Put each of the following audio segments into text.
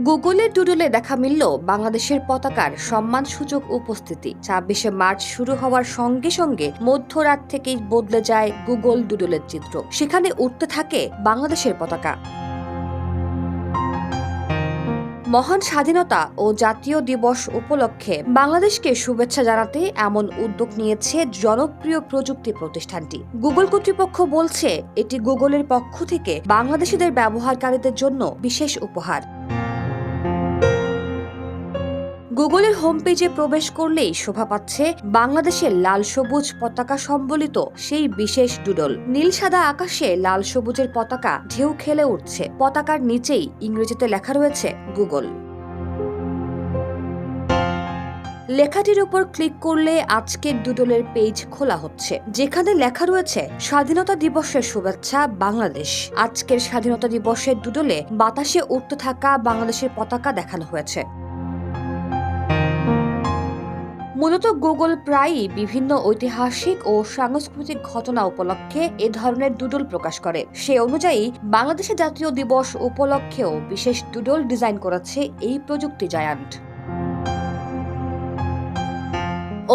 গুগলের ডুডলে দেখা মিলল বাংলাদেশের পতাকার সম্মানসূচক উপস্থিতি। ২৬শে মার্চ শুরু হওয়ার সঙ্গে সঙ্গে মধ্যরাত থেকেই বদলে যায় গুগল ডুডলের চিত্র। সেখানে উঠতে থাকে বাংলাদেশের পতাকা। মহান স্বাধীনতা ও জাতীয় দিবস উপলক্ষে বাংলাদেশকে শুভেচ্ছা জানাতে এমন উদ্যোগ নিয়েছে জনপ্রিয় প্রযুক্তি প্রতিষ্ঠানটি। গুগল কর্তৃপক্ষ বলছে, এটি গুগলের পক্ষ থেকে বাংলাদেশিদের ব্যবহারকারীদের জন্য বিশেষ উপহার। গুগলের হোম পেজে প্রবেশ করলেই শোভা পাচ্ছে বাংলাদেশের লাল সবুজ পতাকা সম্বলিত সেই বিশেষ ডুডল। নীল সাদা আকাশে লাল সবুজের পতাকা ঢেউ খেলে উঠছে। পতাকার নিচেই ইংরেজিতে লেখা রয়েছে গুগল। লেখাটির উপর ক্লিক করলে আজকের ডুডলের পেজ খোলা হচ্ছে, যেখানে লেখা রয়েছে স্বাধীনতা দিবসের শুভেচ্ছা বাংলাদেশ। আজকের স্বাধীনতা দিবসের ডুডলে বাতাসে উড়তে থাকা বাংলাদেশের পতাকা দেখানো হয়েছে। মূলত গুগল প্রায়ই বিভিন্ন ঐতিহাসিক ও সাংস্কৃতিক ঘটনা উপলক্ষে এ ধরনের ডুডল প্রকাশ করে। সে অনুযায়ী বাংলাদেশের জাতীয় দিবস উপলক্ষেও বিশেষ ডুডল ডিজাইন করেছে এই প্রযুক্তি জায়ান্ট।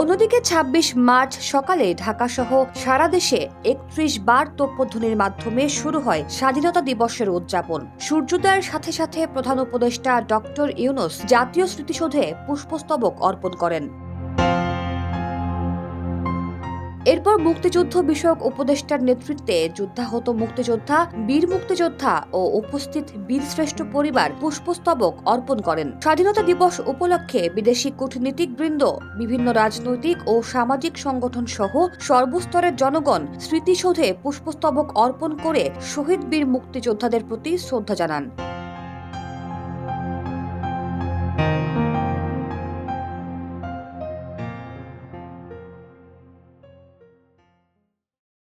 অন্যদিকে ২৬ মার্চ সকালে ঢাকাসহ সারা দেশে ৩১ বার তোপধ্বনির মাধ্যমে শুরু হয় স্বাধীনতা দিবসের উদযাপন। সূর্যোদয়ের সাথে সাথে প্রধান উপদেষ্টা ডক্টর ইউনূস জাতীয় স্মৃতিসৌধে পুষ্পস্তবক অর্পণ করেন। এরপর মুক্তিযুদ্ধ বিষয়ক উপদেষ্টার নেতৃত্বে যুদ্ধাহত মুক্তিযোদ্ধা, বীর মুক্তিযোদ্ধা ও উপস্থিত বীরশ্রেষ্ঠ পরিবার পুষ্পস্তবক অর্পণ করেন। স্বাধীনতা দিবস উপলক্ষে বিদেশি কূটনীতিকবৃন্দ, বিভিন্ন রাজনৈতিক ও সামাজিক সংগঠন সহ সর্বস্তরের জনগণ স্মৃতিসৌধে পুষ্পস্তবক অর্পণ করে শহীদ বীর মুক্তিযোদ্ধাদের প্রতি শ্রদ্ধা জানান।